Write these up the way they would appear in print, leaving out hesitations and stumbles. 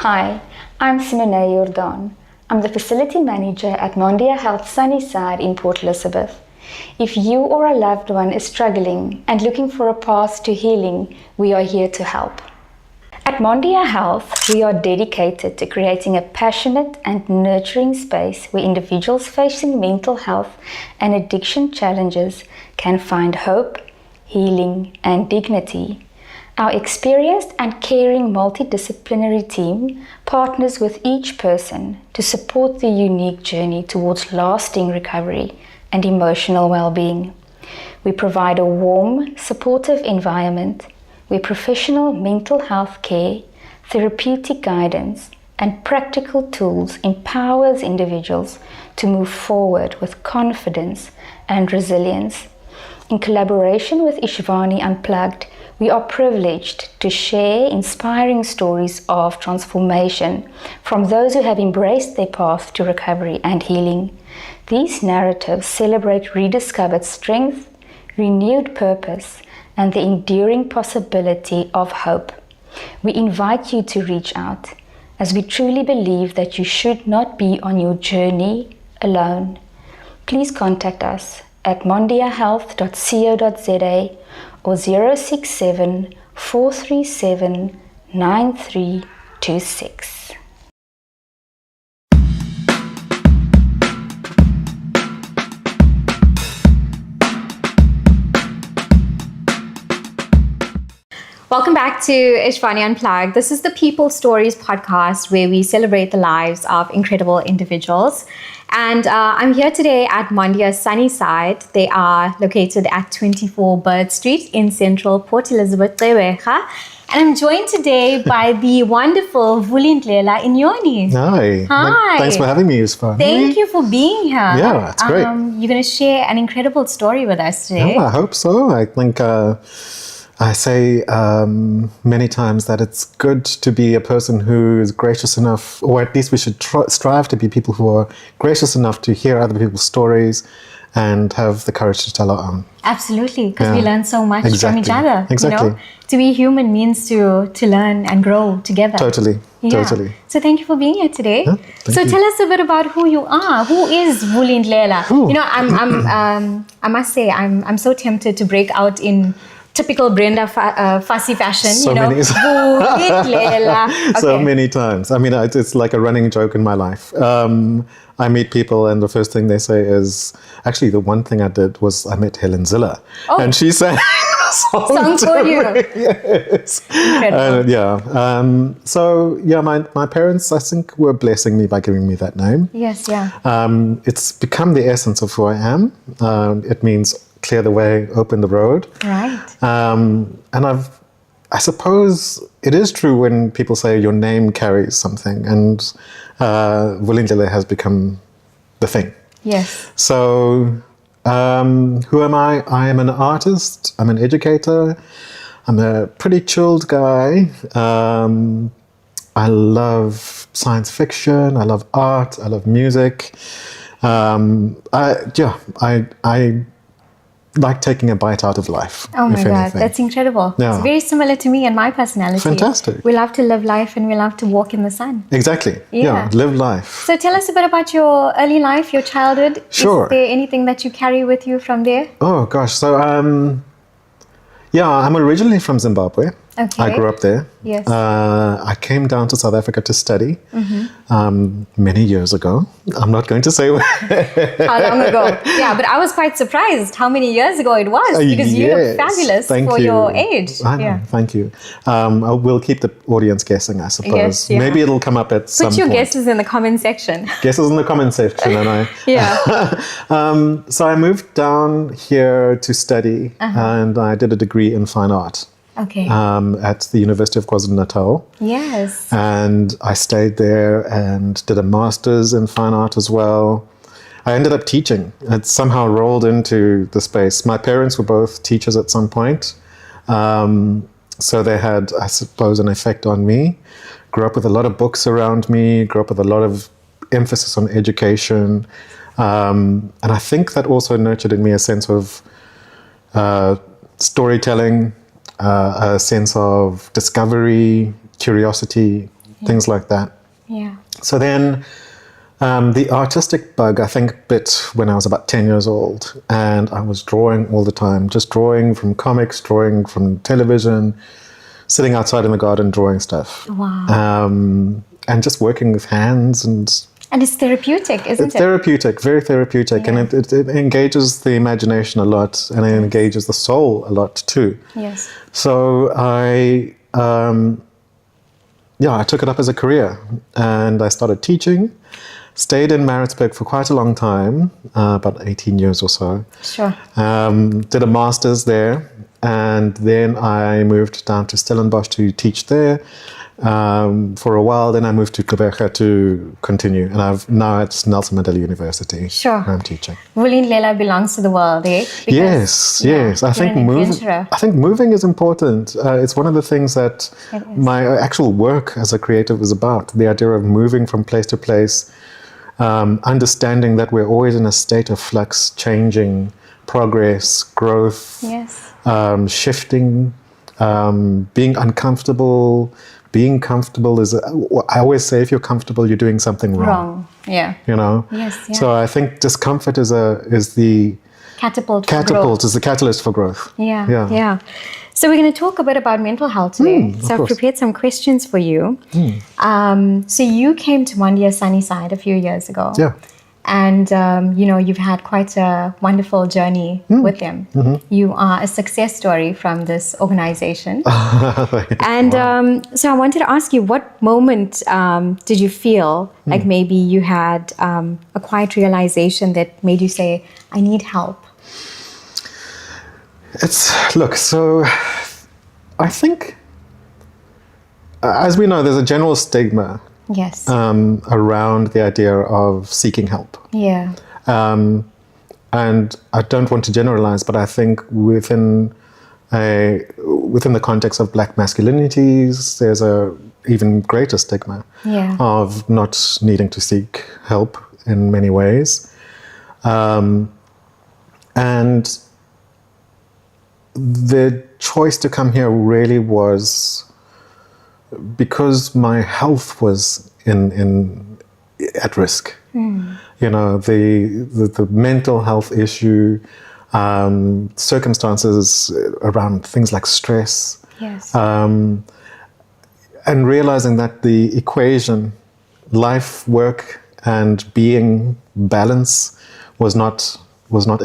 Hi, I'm Simone Jordan. I'm the Facility Manager at Mondia Health Sunnyside in Port Elizabeth. If you or a loved one is struggling and looking for a path to healing, we are here to help. At Mondia Health, we are dedicated to creating a passionate and nurturing space where individuals facing mental health and addiction challenges can find hope, healing, and dignity. Our experienced and caring multidisciplinary team partners with each person to support the unique journey towards lasting recovery and emotional well-being. We provide a warm, supportive environment where professional mental health care, therapeutic guidance, and practical tools empowers individuals to move forward with confidence and resilience. In collaboration with Ishvani Unplugged, we are privileged to share inspiring stories of transformation from those who have embraced their path to recovery and healing. These narratives celebrate rediscovered strength, renewed purpose, and the enduring possibility of hope. We invite you to reach out, as we truly believe that you should not be on your journey alone. Please contact us at mondiahealth.co.za or 067 437 9326. Welcome back to Ishvani Unplugged. This is the People Stories podcast where we celebrate the lives of incredible individuals. And I'm here today at Mondia Sunnyside. They are located at 24 Bird Street in central Port Elizabeth, Gqeberha. And I'm joined today by the wonderful Vulindlela Nyoni. Hi. Hi. Thanks for having me, Ishvani. Thank you for being here. Yeah, it's great. You're going to share an incredible story with us today. Yeah, I hope so. I think I say many times that it's good to be a person who is gracious enough, or at least we should strive to be people who are gracious enough to hear other people's stories and have the courage to tell our own. Absolutely, because we learn so much Exactly. from each other. Exactly. You know? To be human means to learn and grow together. Totally. So thank you for being here today. Yeah, thank you. Tell us a bit about who you are. Who is Vulindlela? Ooh. You know, I must say, I'm so tempted to break out in typical Brenda fussy fashion. So you know, many- Vulindlela. So many times. I mean, it's like a running joke in my life. I meet people and the first thing they say is, actually the one thing I did was I met Helen Ziller. Oh. And she sang a Song for you. Yes. Incredible. So my parents, I think, were blessing me by giving me that name. Yes, yeah. It's become the essence of who I am. It means clear the way, open the road. Right. And I suppose it is true when people say your name carries something, and Vulindlela has become the thing. Yes. So who am I? I am an artist, I'm an educator, I'm a pretty chilled guy. I love science fiction, I love art, I love music. I like taking a bite out of life. Oh my if God, anything. that's incredible. Yeah. It's very similar to me and my personality. Fantastic. We love to live life and we love to walk in the sun. Exactly. Yeah. Live life. So tell us a bit about your early life, your childhood. Sure. Is there anything that you carry with you from there? Oh gosh. So I'm originally from Zimbabwe. Okay. I grew up there. Yes. I came down to South Africa to study many years ago. I'm not going to say where. How long ago? Yeah, but I was quite surprised how many years ago it was because you look Yes. fabulous Thank for you. your age. I know, Thank you. We'll keep the audience guessing, I suppose. Yes, yeah. Maybe it'll come up at some Put your point. guesses in the comment section. Guesses in the comment section, and I. Yeah. So I moved down here to study, and I did a degree in fine art. Okay. At the University of KwaZulu-Natal. Yes. And I stayed there and did a master's in fine art as well. I ended up teaching. It somehow rolled into the space. My parents were both teachers at some point. So they had, I suppose, an effect on me. Grew up with a lot of books around me, grew up with a lot of emphasis on education. And I think that also nurtured in me a sense of storytelling, a sense of discovery, curiosity, things like that. Yeah. So then the artistic bug, I think, bit when I was about 10 years old. And I was drawing all the time, just drawing from comics, drawing from television, sitting outside in the garden drawing stuff. Wow. And just working with hands. And it's therapeutic, isn't it's it? therapeutic, very therapeutic. Yeah. And it engages the imagination a lot, and it engages the soul a lot too. Yes. So I took it up as a career, and I started teaching. Stayed in Maritzburg for quite a long time, about 18 years or so. Sure. Did a master's there, and then I moved down to Stellenbosch to teach there for a while. Then I moved to Gqeberha to continue, and now it's Nelson Mandela University. Sure. Where I'm teaching. Vulindlela belongs to the world, eh? Yes. I think moving is important. It's one of the things that my actual work as a creative is about. The idea of moving from place to place, understanding that we're always in a state of flux, changing, progress, growth, shifting, being uncomfortable. Being comfortable is, I always say, if you're comfortable, you're doing something wrong. Yeah. You know? Yes. Yeah. So I think discomfort is the catapult is the catalyst for growth. Yeah. So we're going to talk a bit about mental health today. So I've prepared some questions for you. So you came to Mondia Sunnyside a few years ago. Yeah. And, you've had quite a wonderful journey with them. You are a success story from this organization. And so I wanted to ask you, what moment did you feel like maybe you had a quiet realization that made you say, I need help? So I think, as we know, there's a general stigma around the idea of seeking help. Yeah. And I don't want to generalize, but I think within the context of Black masculinities, there's a even greater stigma of not needing to seek help in many ways. And the choice to come here really was because my health was at risk. You know, the mental health issue, circumstances around things like stress. Yes. And realizing that the equation, life, work, and being balance was not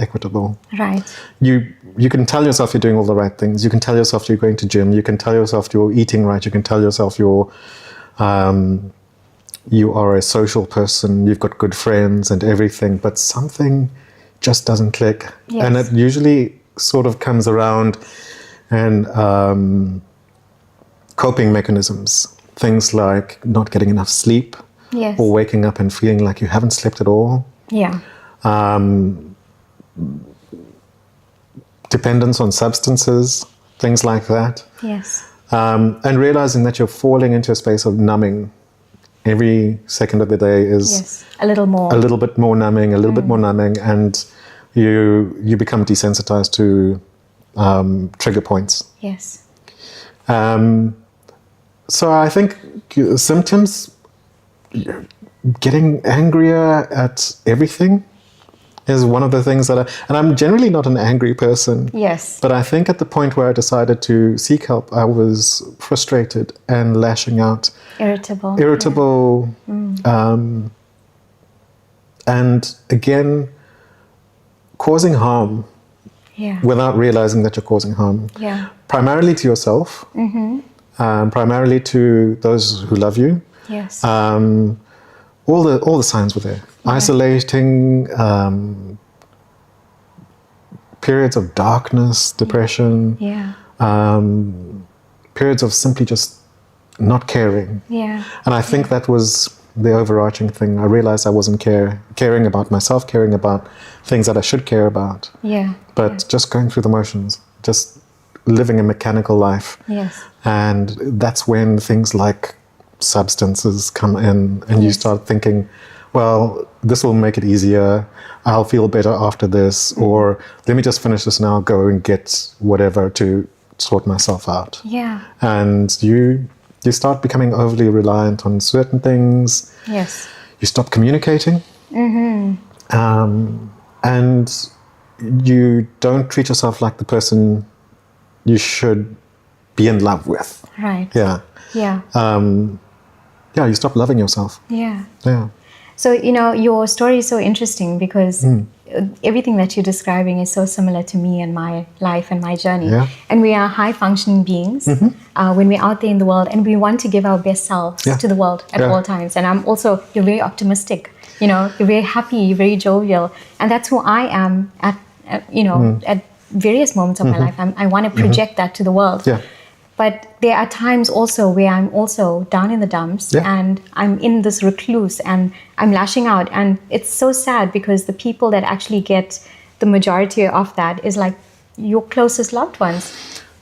equitable. Right. You can tell yourself you're doing all the right things. You can tell yourself you're going to gym. You can tell yourself you're eating right. You can tell yourself you are a social person. You've got good friends and everything, but something just doesn't click. Yes. And it usually sort of comes around and coping mechanisms, things like not getting enough sleep, or waking up and feeling like you haven't slept at all. Yeah. Dependence on substances, things like that. Yes. And realizing that you're falling into a space of numbing. Every second of the day is a little bit more numbing, and you become desensitized to trigger points. Yes. So I think symptoms, getting angrier at everything is one of the things that and I'm generally not an angry person. Yes. But I think at the point where I decided to seek help, I was frustrated and lashing out. Irritable. And again, causing harm without realizing that you're causing harm. Yeah. Primarily to yourself, primarily to those who love you. Yes. All the signs were there. Yeah. Isolating, periods of darkness, depression, periods of simply just not caring. Yeah. And I think that was the overarching thing. I realized I wasn't caring about myself, caring about things that I should care about. Yeah. But just going through the motions, just living a mechanical life. Yes. And that's when things like substances come in and you start thinking, well, this will make it easier. I'll feel better after this, or let me just finish this and I'll go and get whatever to sort myself out. Yeah. And you You start becoming overly reliant on certain things. Yes. You stop communicating. And you don't treat yourself like the person you should be in love with. Right. Yeah. Yeah. Yeah, you stop loving yourself. Yeah. Yeah. So, your story is so interesting because everything that you're describing is so similar to me and my life and my journey. Yeah. And we are high functioning beings when we're out there in the world, and we want to give our best selves to the world at all times. And you're very optimistic, you're very happy, you're very jovial. And that's who I am at various moments of my life. I want to project that to the world. Yeah. But there are times also where I'm also down in the dumps and I'm in this recluse and I'm lashing out. And it's so sad because the people that actually get the majority of that is like your closest loved ones.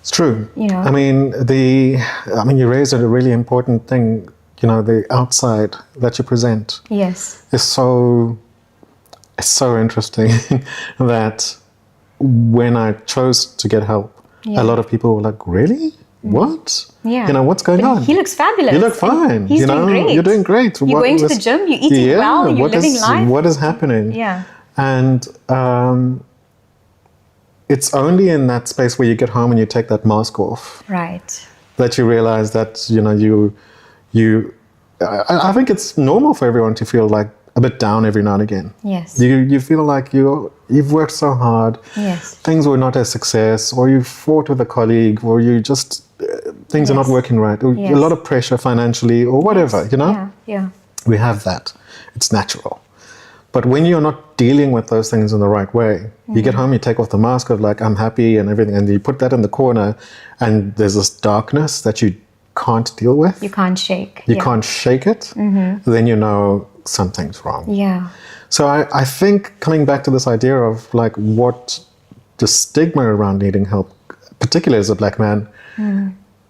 It's true. I mean, you raised a really important thing. The outside that you present is so interesting that when I chose to get help, a lot of people were like, really? What? Yeah. What's going on? He looks fabulous. You look fine. He's doing great. You're doing great. You're going to the gym, you're eating well, you're living life. What is happening? Yeah. And it's only in that space where you get home and you take that mask off. Right. That you realize that, I think it's normal for everyone to feel like a bit down every now and again. Yes. You feel like you've worked so hard. Yes. Things were not a success, or you fought with a colleague, or you just things are not working right. Or a lot of pressure financially, or whatever. Yeah. We have that. It's natural. But when you're not dealing with those things in the right way, you get home, you take off the mask of like I'm happy and everything, and you put that in the corner, and there's this darkness that you can't deal with. You can't shake. You can't shake it. Then you know something's wrong. Yeah. So I think coming back to this idea of like what the stigma around needing help, particularly as a black man,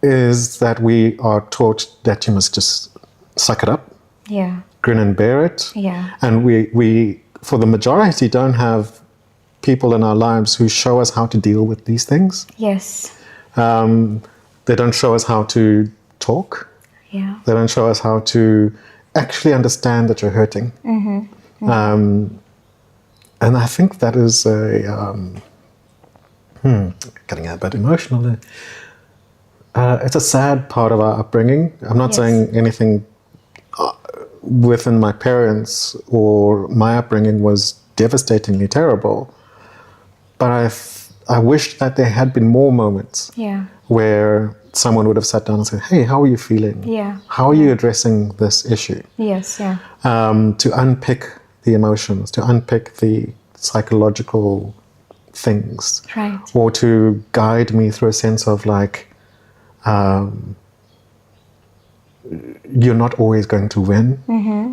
is that we are taught that you must just suck it up, grin and bear it. Yeah. And we for the majority don't have people in our lives who show us how to deal with these things. Yes. They don't show us how to talk. Yeah. They don't show us how to actually understand that you're hurting. And I think that is getting a bit emotional there. It's a sad part of our upbringing. I'm not saying anything within my parents or my upbringing was devastatingly terrible, but I wish that there had been more moments where someone would have sat down and said, hey, how are you feeling? Yeah. How are you addressing this issue? Yes, yeah. To unpick the emotions, to unpick the psychological things. Right. Or to guide me through a sense of like, you're not always going to win,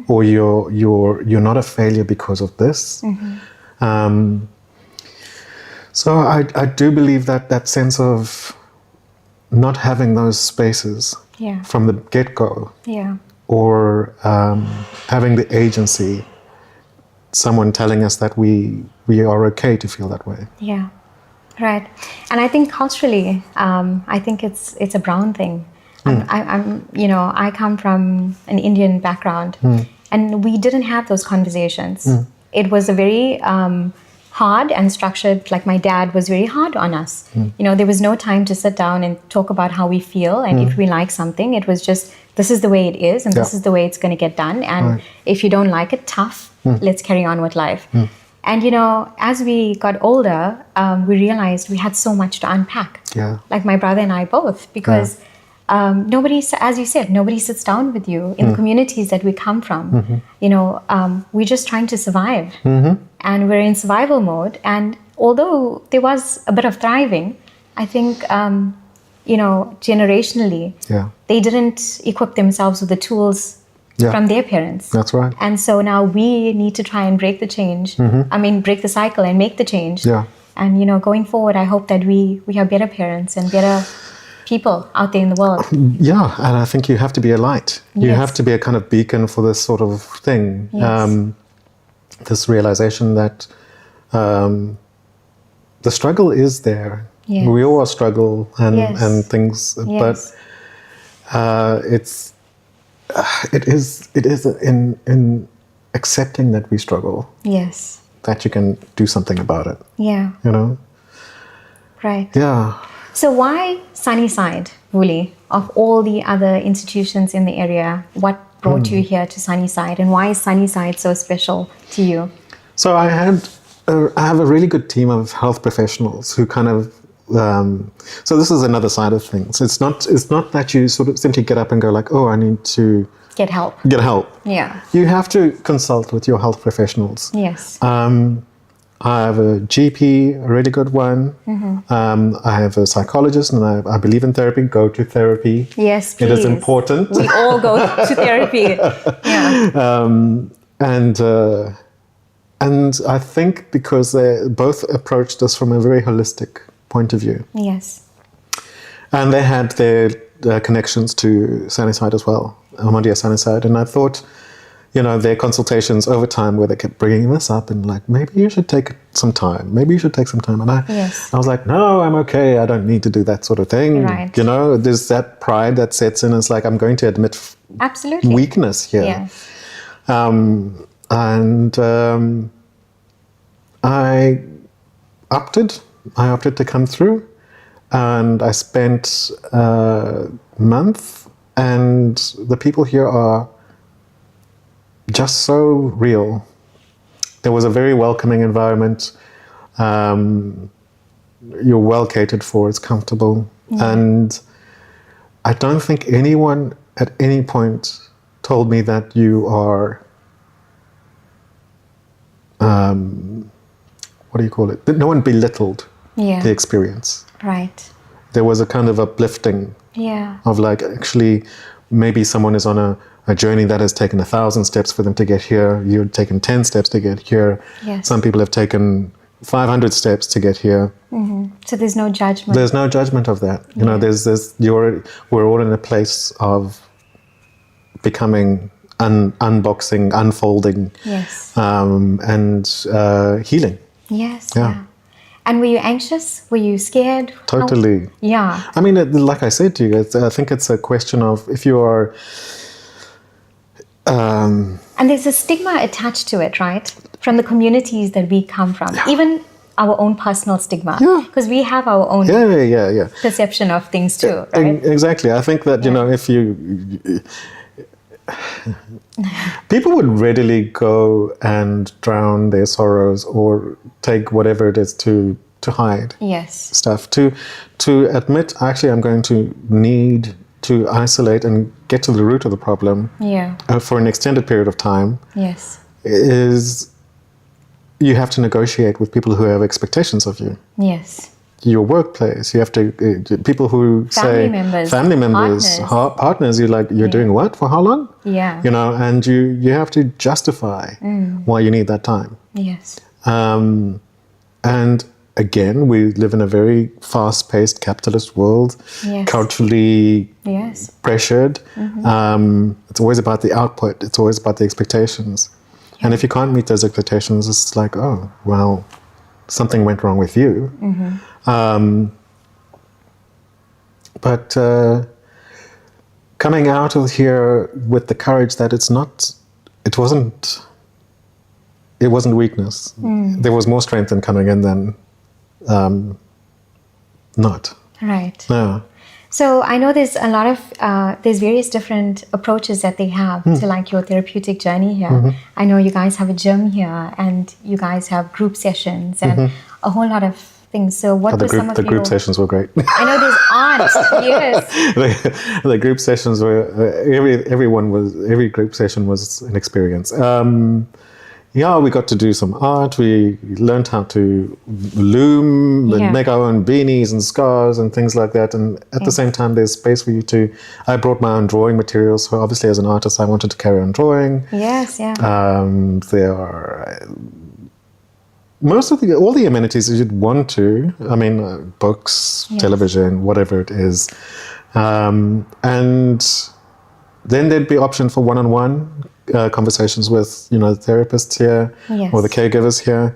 or you're not a failure because of this. So I do believe that sense of not having those spaces from the get-go, or having the agency, someone telling us that we are okay to feel that way. Yeah, right. And I think culturally, I think it's a brown thing. I come from an Indian background, and we didn't have those conversations. It was a very hard and structured, like my dad was very hard on us. There was no time to sit down and talk about how we feel and if we like something. It was just, this is the way it is and this is the way it's going to get done. And if you don't like it, tough, let's carry on with life. And, as we got older, we realized we had so much to unpack. Like my brother and I both, because nobody, as you said, nobody sits down with you in the communities that we come from. We're just trying to survive. And we're in survival mode. And although there was a bit of thriving, I think, generationally, they didn't equip themselves with the tools from their parents. That's right. And so now we need to try and break the change. Break the cycle and make the change. And, going forward, I hope that we are better parents and better people out there in the world. Yeah, and I think you have to be a light. You have to be a kind of beacon for this sort of thing. This realization that the struggle is there. We all struggle and things, but it is in accepting that we struggle, Yes. that you can do something about it. Yeah. You know? Right. Yeah. So why Sunnyside, Vuli? Of all the other institutions in the area, what brought you here to Sunnyside, and why is Sunnyside so special to you? So I have a really good team of health professionals who kind of. So this is another side of things. It's not that you sort of simply get up and go like, oh, I need to Get help. get help. Yeah. You have to consult with your health professionals. Yes. I have a GP, a really good one. I have a psychologist, and I believe in therapy. Go to therapy. Yes, please. It is important. We all go to therapy. Yeah. And I think because they both approached us from a very holistic point of view. Yes. And they had their connections to Sunnyside as well, Mondia Sunnyside. And I thought, their consultations over time where they kept bringing this up and like, maybe you should take some time. Maybe you should take some time. And I was like, no, I'm okay. I don't need to do that sort of thing. Right. There's that pride that sets in. It's like, I'm going to admit Absolutely. weakness here. Yes. I opted to come through, and I spent a month, and the people here are just so real. There was a very welcoming environment. You're well catered for, it's comfortable. And I don't think anyone at any point told me that you are what do you call it? No one belittled the experience. Right. There was a kind of uplifting of like, actually, maybe someone is on a journey that has taken 1,000 steps for them to get here. You've taken 10 steps to get here. Yes. Some people have taken 500 steps to get here. So there's no judgment. There's no judgment of that. We're all in a place of becoming, unboxing, unfolding, and healing. Yes. Yeah. And were you anxious? Were you scared? Totally. Yeah. I mean, like I said to you, I think it's a question of if you are. And there's a stigma attached to it, right? From the communities that we come from, even our own personal stigma, because we have our own perception of things too, right? Exactly. I think that if you people would readily go and drown their sorrows or take whatever it is to hide stuff, to admit, actually, I'm going to need to isolate and get to the root of the problem for an extended period of time is you have to negotiate with people who have expectations of you. Yes. Your workplace, you have to, people who family members, partners, you're doing what? For how long? Yeah. And you have to justify why you need that time. Yes. And again, we live in a very fast-paced capitalist world, culturally pressured. It's always about the output. It's always about the expectations. And if you can't meet those expectations, it's like, oh, well, something went wrong with you. But coming out of here with the courage that it wasn't weakness. There was more strength in coming in than not. Right. Yeah. So I know there's a lot of, there's various different approaches that they have to like your therapeutic journey here. I know you guys have a gym here and you guys have group sessions and a whole lot of things. So what were some of the group sessions were great. I know there's art, yes. The group sessions were, every group session was an experience. We got to do some art. We learned how to loom and make our own beanies and scarves and things like that. And at the same time, there's space for you to. I brought my own drawing materials. So obviously, as an artist, I wanted to carry on drawing. Yes, yeah. There are all the amenities that you'd want to. I mean, books, television, whatever it is, and then there'd be option for one-on-one. Conversations with the therapists here or the caregivers here.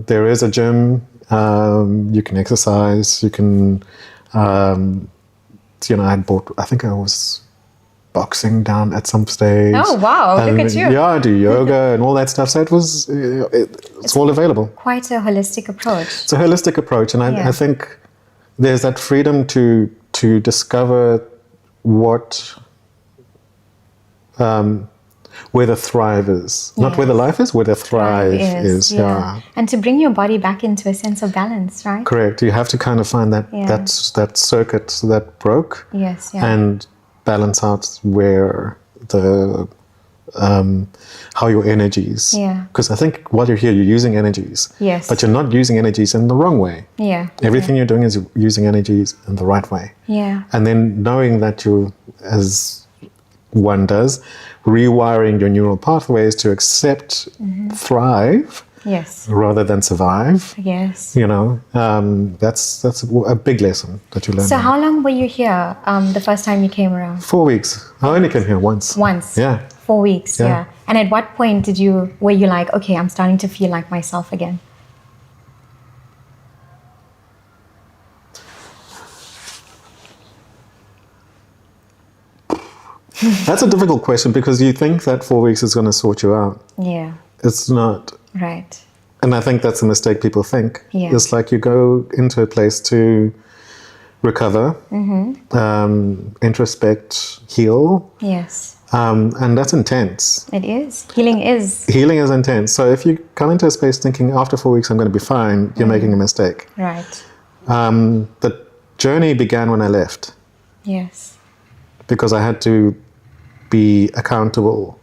There is a gym. You can exercise. You can I think I was boxing down at some stage. Oh, wow. Look at you. Yeah, I do yoga and all that stuff. So it's all available. Quite a holistic approach. It's a holistic approach. And I think there's that freedom to discover what, where the thrive is. Not where the life is, where the thrive is. Yeah. And to bring your body back into a sense of balance, right? Correct. You have to kind of find that that circuit that broke. Yes, yeah. And balance out where the how your energies. Yeah. Because I think while you're here, you're using energies. Yes. But you're not using energies in the wrong way. Yeah. Everything you're doing is using energies in the right way. Yeah. And then knowing that you, as one does, rewiring your neural pathways to accept, thrive, Yes. rather than survive. Yes. That's a big lesson that you learn. So how long were you here the first time you came around? 4 weeks. I only came here once. Once. Yeah. 4 weeks, Yeah. yeah. And at what point were you like, okay, I'm starting to feel like myself again? That's a difficult question because you think that 4 weeks is going to sort you out. Yeah. It's not. Right. And I think that's a mistake people think. Yeah. It's like you go into a place to recover, introspect, heal, Yes. and that's intense. It is. Healing is. Healing is intense. So if you come into a space thinking after 4 weeks I'm going to be fine, you're making a mistake. Right. The journey began when I left Yes. because I had to be accountable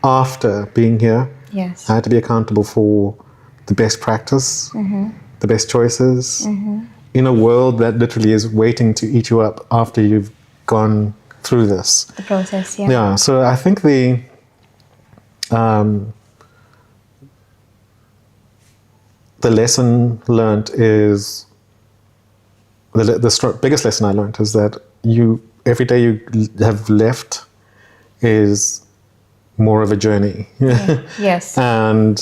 after being here. Yes. I had to be accountable for the best practice, the best choices, in a world that literally is waiting to eat you up after you've gone through this. The process, yeah. Yeah, so I think the lesson learned is, the biggest lesson I learned is that every day you have left is more of a journey. Yeah. Yes. And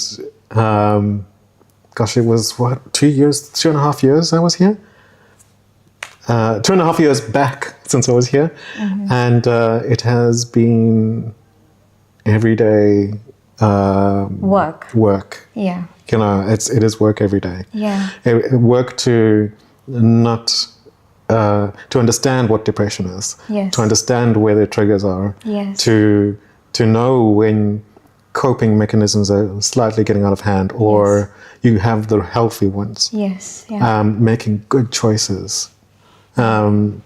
gosh, it was 2.5 years I was here. 2.5 years back since I was here. And it has been every day work. Yeah. It is work every day. Yeah. Work to not to understand what depression is. Yes. To understand where the triggers are. Yes. To know when coping mechanisms are slightly getting out of hand, or you have the healthy ones. Yes. Yeah. Making good choices. Healing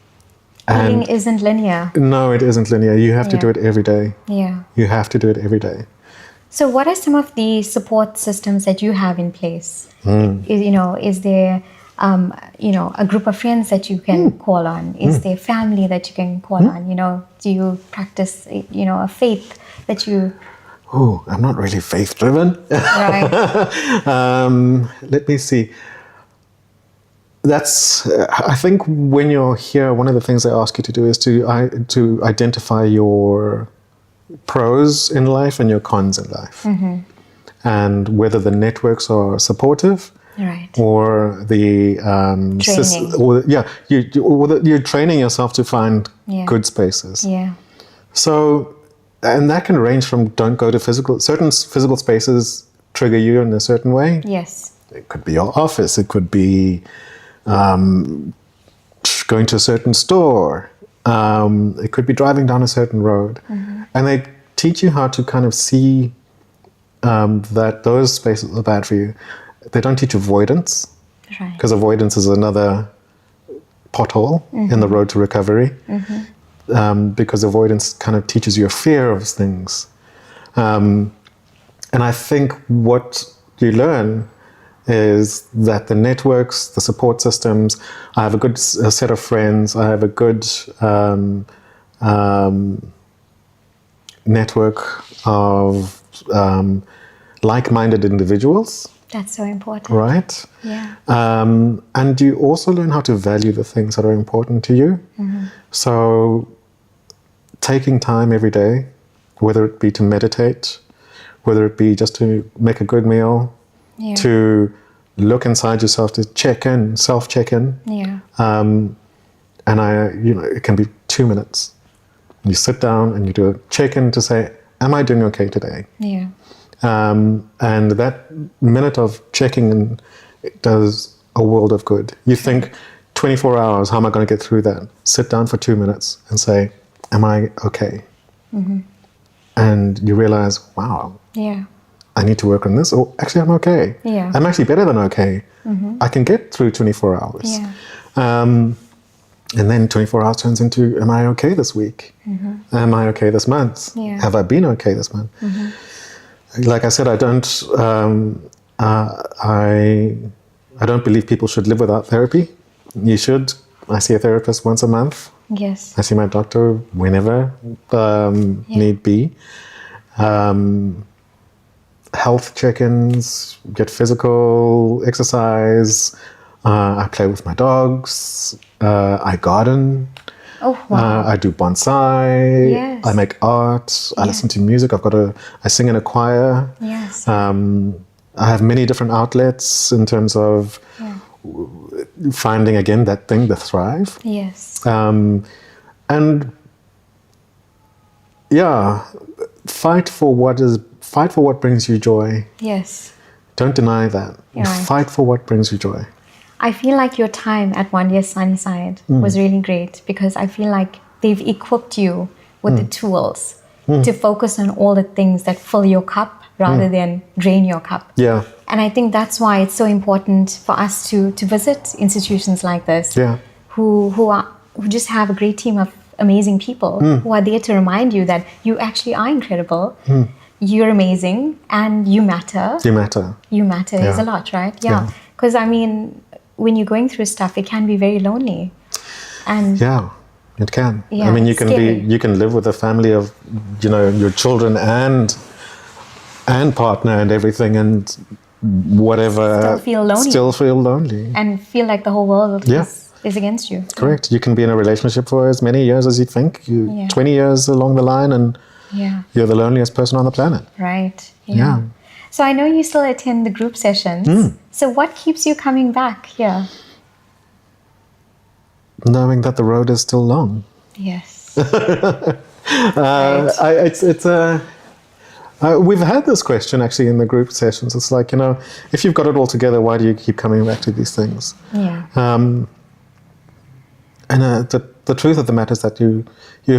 isn't linear. No, it isn't linear. You have to do it every day. Yeah. You have to do it every day. So what are some of the support systems that you have in place? Is there a group of friends that you can call on? Is there family that you can call on? Do you practice a faith that you... Oh, I'm not really faith driven. Right. Let me see. I think when you're here, one of the things they ask you to do is to identify your pros in life and your cons in life, and whether the networks are supportive, Right. or the Training. you're training yourself to find good spaces. Yeah. So, and that can range from don't go to certain physical spaces trigger you in a certain way. Yes. It could be your office. It could be going to a certain store. It could be driving down a certain road. And they teach you how to kind of see that those spaces are bad for you. They don't teach avoidance, Right. because avoidance is another pothole in the road to recovery. Because avoidance kind of teaches you a fear of things. And I think what you learn is that the networks, the support systems, I have a good set of friends, I have a good network of like-minded individuals. That's so important. Right? Yeah. And you also learn how to value the things that are important to you. So taking time every day, whether it be to meditate, whether it be just to make a good meal, to look inside yourself, to self-check in, Yeah. And it can be 2 minutes. You sit down and you do a check-in to say, am I doing okay today? Yeah. And that minute of checking in does a world of good. You think 24 hours, how am I going to get through that? Sit down for 2 minutes and say, am I okay? Mm-hmm. And you realize, wow, Yeah. I need to work on this. Or actually, I'm okay. Yeah. I'm actually better than okay. Mm-hmm. I can get through 24 hours. Yeah. And then 24 hours turns into, am I okay this week? Mm-hmm. Am I okay this month? Yeah. Have I been okay this month? Mm-hmm. Like I said, I don't believe people should live without therapy. You should. I see a therapist once a month. Yes. I see my doctor whenever need be. Health check-ins, get physical exercise. I play with my dogs. I garden. Oh, wow. I do bonsai. Yes. I make art. I listen to music. I sing in a choir. Yes. I have many different outlets in terms of finding again that thing, the thrive. Yes. And yeah, fight for what brings you joy. Yes. Don't deny that. You're right. Fight for what brings you joy. I feel like your time at Mondia Sunnyside was really great because I feel like they've equipped you with the tools to focus on all the things that fill your cup rather than drain your cup. Yeah. And I think that's why it's so important for us to visit institutions like this Yeah. who just have a great team of amazing people who are there to remind you that you actually are incredible, you're amazing, and you matter. You matter. You matter is Yeah. a lot, right? Yeah. Yeah. Because I mean, when you're going through stuff, it can be very lonely. And Yeah, it can. Yeah, I mean, it's scary. you can live with a family of, your children and partner and everything, and whatever. Still feel lonely. Still feel lonely. and feel like the whole world Yeah. is against you. Correct. You can be in a relationship for as many years as you think. Yeah. 20 years along the line, and Yeah. you're the loneliest person on the planet. Right. Yeah. So I know you still attend the group sessions. So what keeps you coming back here? Knowing that the road is still long. Yes. Right. We've had this question actually in the group sessions. It's like, if you've got it all together, why do you keep coming back to these things? Yeah. And the truth of the matter is that you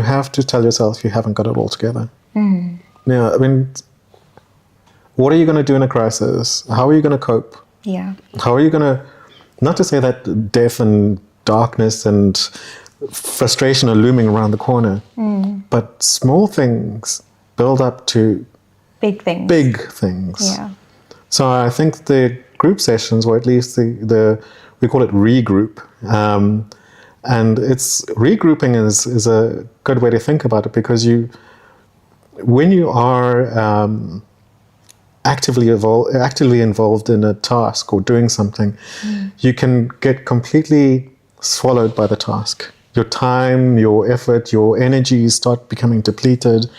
have to tell yourself you haven't got it all together. Yeah, I mean, what are you going to do in a crisis? How are you going to cope? Yeah. How are you going to, not to say that death and darkness and frustration are looming around the corner, but small things build up to Big things. big things. Yeah. So I think the group sessions, or at least we call it regroup, and it's regrouping is a good way to think about it, because when you are actively involved in a task or doing something, you can get completely swallowed by the task. Your time, your effort, your energy start becoming depleted,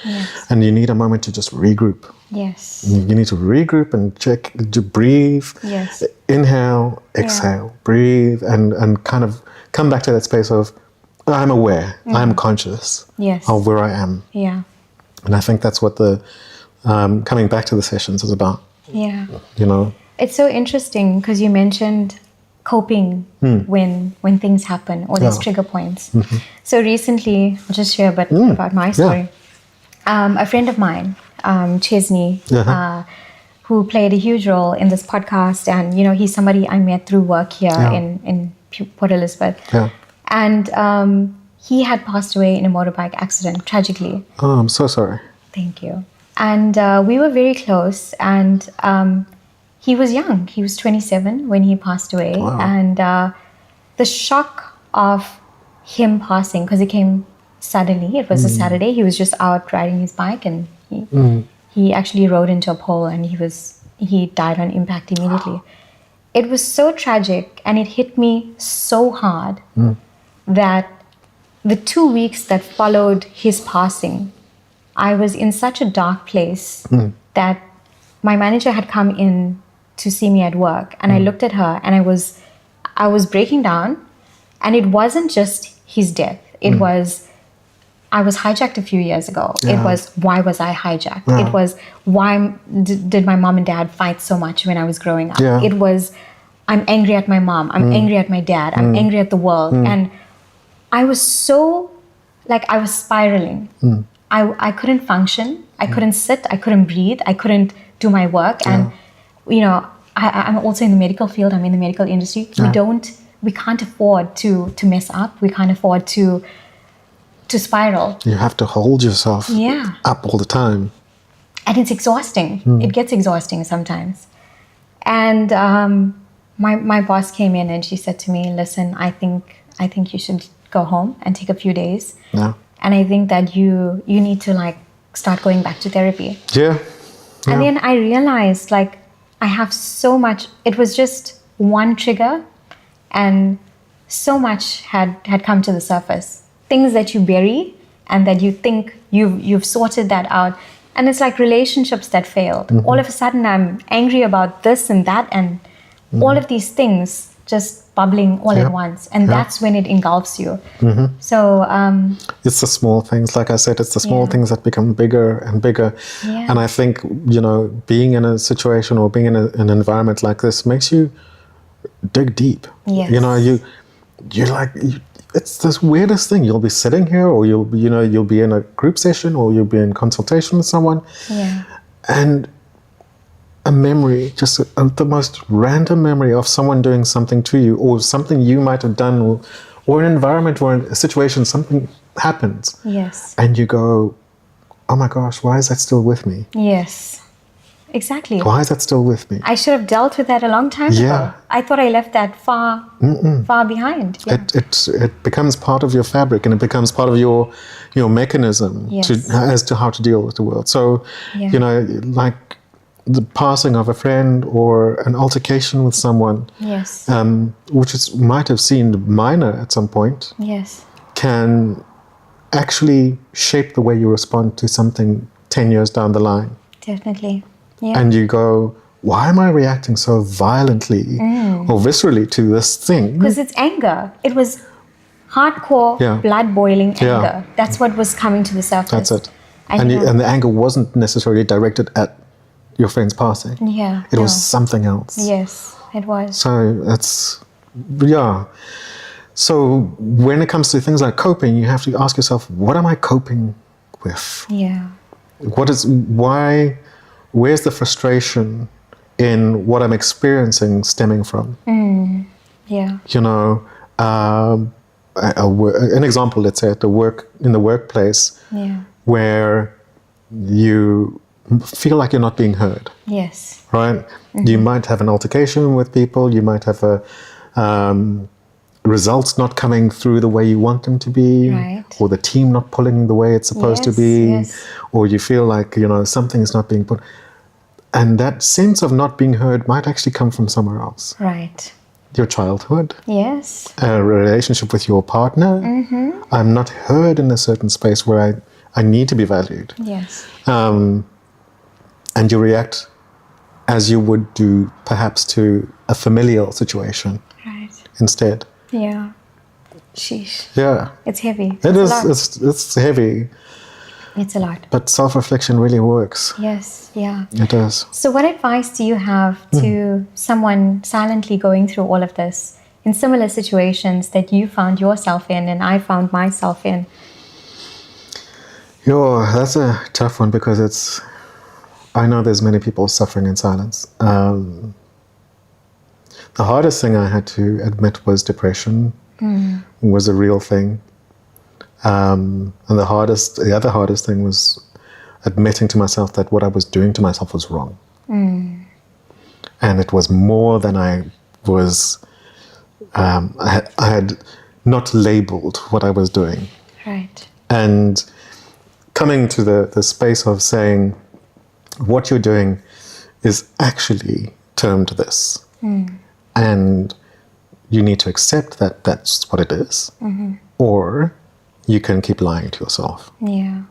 and you need a moment to just regroup. Yes. You need to regroup and check, to breathe, Yes. inhale, exhale, breathe, and kind of come back to that space of, I'm aware, I'm conscious Yes. of where I am. Yeah. And I think that's what the coming back to the sessions is about, Yeah. It's so interesting because you mentioned coping when things happen, or these trigger points. So recently, I'll just share a bit about my story. A friend of mine, Chesney, who played a huge role in this podcast, and he's somebody I met through work here in Port Elizabeth. Yeah. And he had passed away in a motorbike accident, tragically. Oh, I'm so sorry. Thank you. And we were very close, and he was young. He was 27 when he passed away. Wow. And the shock of him passing, because it came suddenly, it was a Saturday, he was just out riding his bike, and he actually rode into a pole, and he died on impact immediately. It was so tragic, and it hit me so hard that the 2 weeks that followed his passing, I was in such a dark place that my manager had come in to see me at work, and I looked at her, and I was breaking down, and it wasn't just his death. It was, I was hijacked a few years ago. Yeah. It was, why was I hijacked? Yeah. It was, why did my mom and dad fight so much when I was growing up? Yeah. It was, I'm angry at my mom. I'm angry at my dad. I'm angry at the world. And I was so, like, I was spiraling. I couldn't function. I couldn't sit. I couldn't breathe. I couldn't do my work. And, you know, I'm also in the medical field. I'm in the medical industry. We can't afford to mess up. We can't afford to spiral. You have to hold yourself up all the time. And it's exhausting. It gets exhausting sometimes. And my boss came in and she said to me, listen, I think you should go home and take a few days. Yeah. And I think that you need to like start going back to therapy. Yeah. And then I realized like I have so much, it was just one trigger and so much had come to the surface. Things that you bury and that you think you've sorted that out. And it's like relationships that failed. All of a sudden I'm angry about this and that and all of these things just bubbling all at once. And that's when it engulfs you. So it's the small things, like I said, it's the small things that become bigger and bigger. Yeah. And I think, you know, being in a situation or being in an environment like this makes you dig deep. Yes. You know, you're like, it's this weirdest thing. You'll be sitting here or you'll be in a group session or you'll be in consultation with someone. Yeah. And a memory, just the most random memory of someone doing something to you or something you might have done or an environment or a situation, something happens. Yes. And you go, oh my gosh, why is that still with me? Yes. Exactly. Why is that still with me? I should have dealt with that a long time Yeah. ago. I thought I left that far behind. Yeah. It becomes part of your fabric and it becomes part of your mechanism Yes. as to how to deal with the world. So, Yeah. you know, like the passing of a friend or an altercation with someone, Yes. might have seemed minor at some point, Yes. can actually shape the way you respond to something 10 years down the line. Definitely. Yeah. And you go, why am I reacting so violently or viscerally to this thing? Because it's anger. It was hardcore, blood-boiling anger. That's what was coming to the surface. That's it. And And the anger wasn't necessarily directed at your friend's passing. Yeah. It was something else. Yes, it was. So it's, So when it comes to things like coping, you have to ask yourself, what am I coping with? Yeah. Where's the frustration in what I'm experiencing stemming from? Yeah. You know, an example, let's say in the workplace, Yeah. where you feel like you're not being heard, Yes. right? You might have an altercation with people, you might have results not coming through the way you want them to be, Right. or the team not pulling the way it's supposed to be, Yes. or you feel like, you know, something is not being put. And that sense of not being heard might actually come from somewhere else. Right. Your childhood, Yes. a relationship with your partner. I'm not heard in a certain space where I need to be valued. Yes. And you react as you would do perhaps to a familial situation Right. instead. Yeah. Sheesh. Yeah, It's heavy. it It's is. a lot. It's heavy, It's a lot. but self-reflection really works. Yes. Yeah. It does. So what advice do you have to someone silently going through all of this in similar situations that you found yourself in and I found myself in? That's a tough one because I know there's many people suffering in silence. The hardest thing I had to admit was depression was a real thing. And the other hardest thing was admitting to myself that what I was doing to myself was wrong. And it was more than I was, I had not labeled what I was doing. Right. And coming to the space of saying, what you're doing is actually termed this. And you need to accept that that's what it is. Or you can keep lying to yourself. Yeah.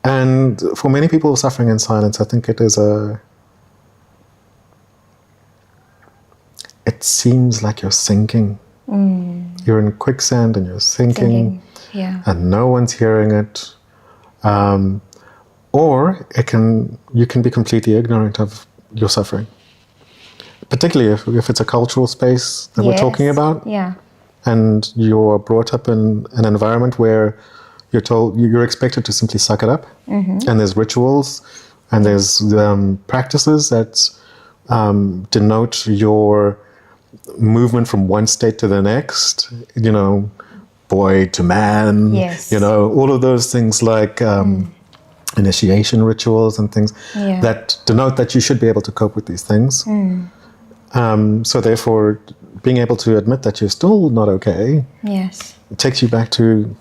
And for many people suffering in silence, I think it seems like you're sinking. You're in quicksand and you're sinking. Yeah. And no one's hearing it. Or you can be completely ignorant of your suffering. Particularly if it's a cultural space that we're talking about. Yeah. And you're brought up in an environment where you're expected to simply suck it up. And there's rituals and there's practices that denote your movement from one state to the next, boy to man, all of those things like initiation rituals and things that denote that you should be able to cope with these things. So therefore, being able to admit that you're still not okay it takes you back to,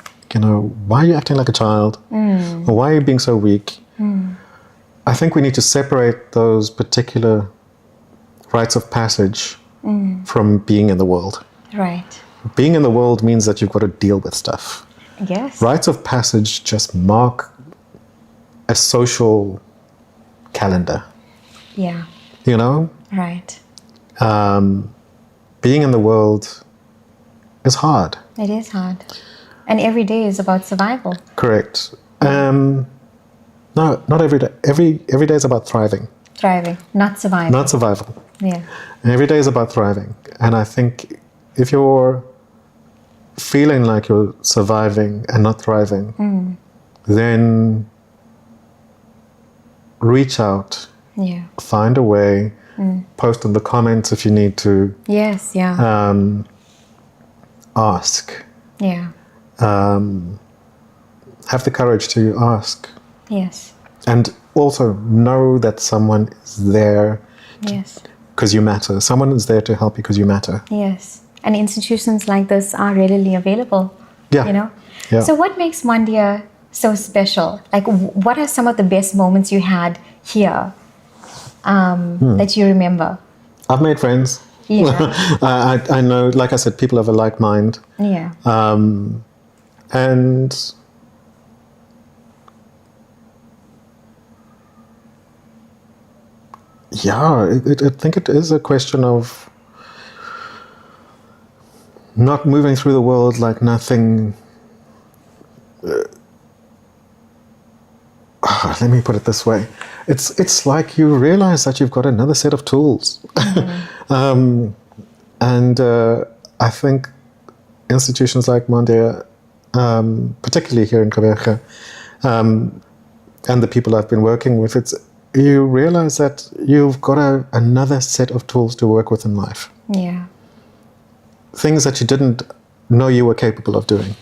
why are you acting like a child? Or why are you being so weak? I think we need to separate those particular rites of passage from being in the world. Right. Being in the world means that you've got to deal with stuff. Yes. Rites of passage just mark a social calendar. Yeah. Right. Being in the world is hard. It is hard. And every day is about survival. Correct. No, not every day. Every day is about thriving. Thriving, not surviving. Not survival. Yeah. Every day is about thriving. And I think if you're feeling like you're surviving and not thriving, then reach out. Yeah. Find a way. Post in the comments if you need to. Yes, yeah. Ask. Yeah. Have the courage to ask. Yes. And also know that someone is there because you matter. Someone is there to help you because you matter. Yes. And institutions like this are readily available. Yeah. Yeah. So what makes Mondia so special? Like, what are some of the best moments you had here that you remember? I've made friends. Yeah. I know, like I said, people have a like mind. Yeah. And I think it is a question of not moving through the world like nothing. Let me put it this way. It's like you realize that you've got another set of tools. And I think institutions like Mondia, particularly here in Kobeka, and the people I've been working with, you realize that you've got another set of tools to work with in life. Yeah. Things that you didn't know you were capable of doing.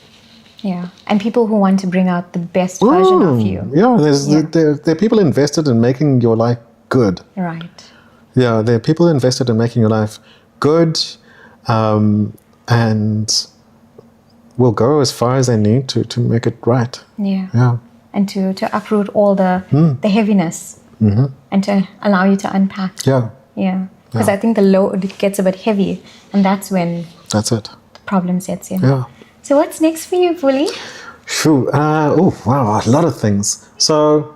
Yeah. And people who want to bring out the best version of you. Yeah, there are people invested in making your life good. Right. Yeah, there are people invested in making your life good, and will go as far as they need to make it right. Yeah. Yeah. And to uproot all the heaviness and to allow you to unpack. Yeah. Yeah. Because I think the load gets a bit heavy, and that's when That's it. the problem sets in. Yeah. So what's next for you, Vuli? Shoo. Wow, a lot of things. So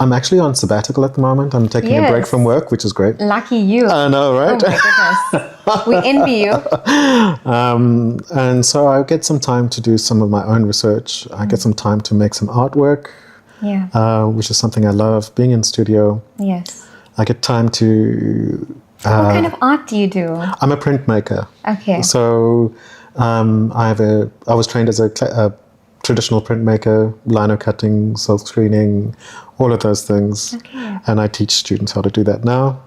I'm actually on sabbatical at the moment. I'm taking a break from work, which is great. Lucky you. I know, right? Oh my goodness. We envy you. And so I get some time to do some of my own research. I get some time to make some artwork, which is something I love, being in studio. Yes. I get time to... what kind of art do you do? I'm a printmaker. Okay. So I was trained as a traditional printmaker, lino cutting, silk screening, all of those things. Okay. And I teach students how to do that now.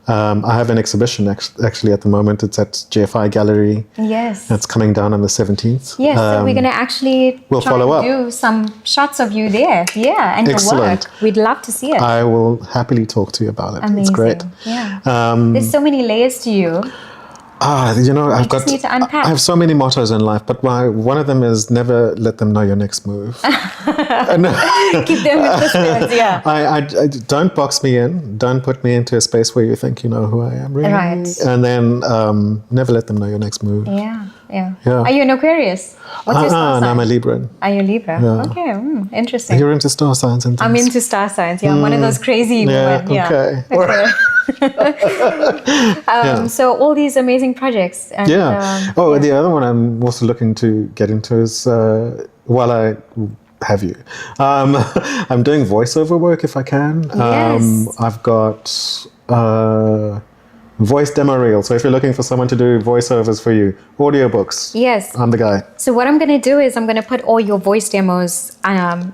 I have an exhibition actually at the moment. It's at GFI Gallery. Yes. It's coming down on the 17th. Yes, so we're going to actually follow up. Do some shots of you there. Yeah, and your work. We'd love to see it. I will happily talk to you about it. Amazing. It's great. Yeah. There's so many layers to you. I need to unpack. I have so many mottos in life, but one of them is never let them know your next move. Keep them in suspense, yeah. I don't box me in. Don't put me into a space where you think you know who I am, really. Right. And then never let them know your next move. Yeah. Are you an Aquarius? What's your star sign? No, I'm a Libra. Are you Libra? Yeah. Okay, interesting. You're into star signs and things. I'm into star signs. Yeah, I'm one of those crazy women. Okay. Okay. So all these amazing projects. And, Yeah. The other one I'm also looking to get into is while I have you, I'm doing voiceover work if I can. Yes. I've got voice demo reel. So if you're looking for someone to do voiceovers for you, audiobooks. Yes. I'm the guy. So what I'm going to do is I'm going to put all your voice demos on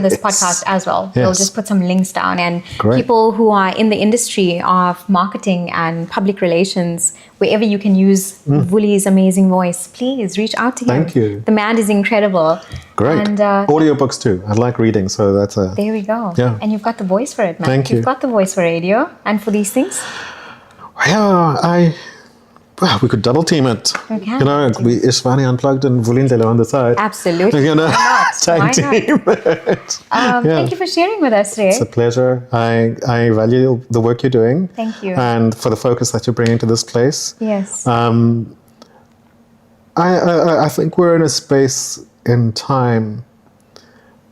this podcast as well. We'll Yes. just put some links down, and Great. people who are in the industry of marketing and public relations, wherever you can use Vuli's amazing voice, please reach out to him. Thank you. The man is incredible. Great. And Audiobooks too. I like reading, so that's a... there we go. Yeah. And you've got the voice for it, man. Thank you. You've got the voice for radio and for these things. Yeah, we could double team it. We can. You know, we Ishvani Unplugged and Vulindlela on the side. Absolutely. You know, Why tag not? team it. Thank you for sharing with us today. It's a pleasure. I value the work you're doing. Thank you. And for the focus that you're bringing to this place. Yes. I think we're in a space in time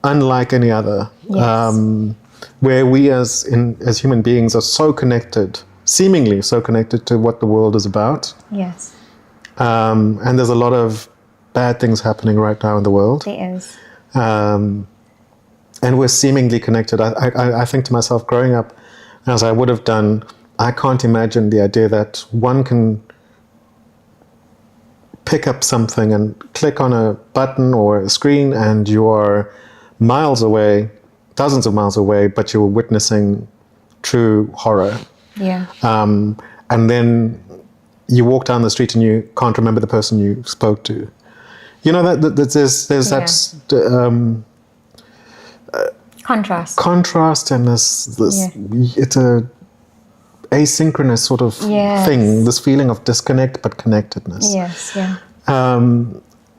unlike any other, Yes. where we as human beings are so connected, seemingly so connected to what the world is about. Yes. And there's a lot of bad things happening right now in the world. There is. And we're seemingly connected. I think to myself, growing up as I would have done, I can't imagine the idea that one can pick up something and click on a button or a screen and you're miles away, dozens of miles away, but you're witnessing true horror. Yeah. And then you walk down the street and you can't remember the person you spoke to. You know, that there's that contrast and this it's a asynchronous sort of Yes. thing, this feeling of disconnect but connectedness. Yes. Yeah.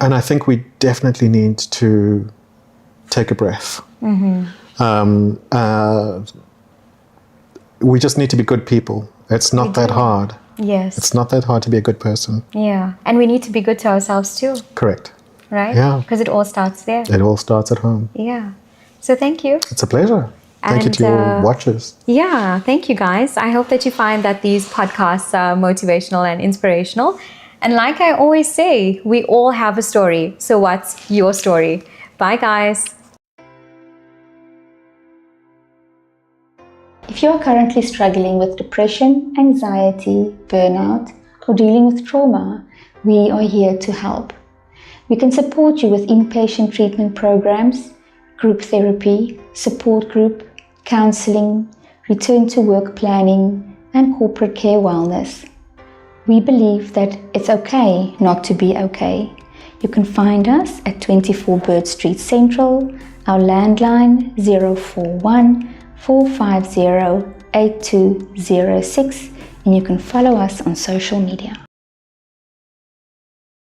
And I think we definitely need to take a breath. We just need to be good people. It's not that hard. Yes. It's not that hard to be a good person. Yeah. And we need to be good to ourselves too, Correct. right? Yeah. Because it all starts there. It all starts at home. Yeah. So thank you. It's a pleasure. Thank you And, to your watchers. Yeah. Thank you, guys. I hope that you find that these podcasts are motivational and inspirational. And like I always say, we all have a story. So what's your story? Bye, guys. If you are currently struggling with depression, anxiety, burnout, or dealing with trauma, we are here to help. We can support you with inpatient treatment programs, group therapy, support group, counseling, return to work planning, and corporate care wellness. We believe that it's okay not to be okay. You can find us at 24 Bird Street Central, our landline 041 450 8206, and you can follow us on social media.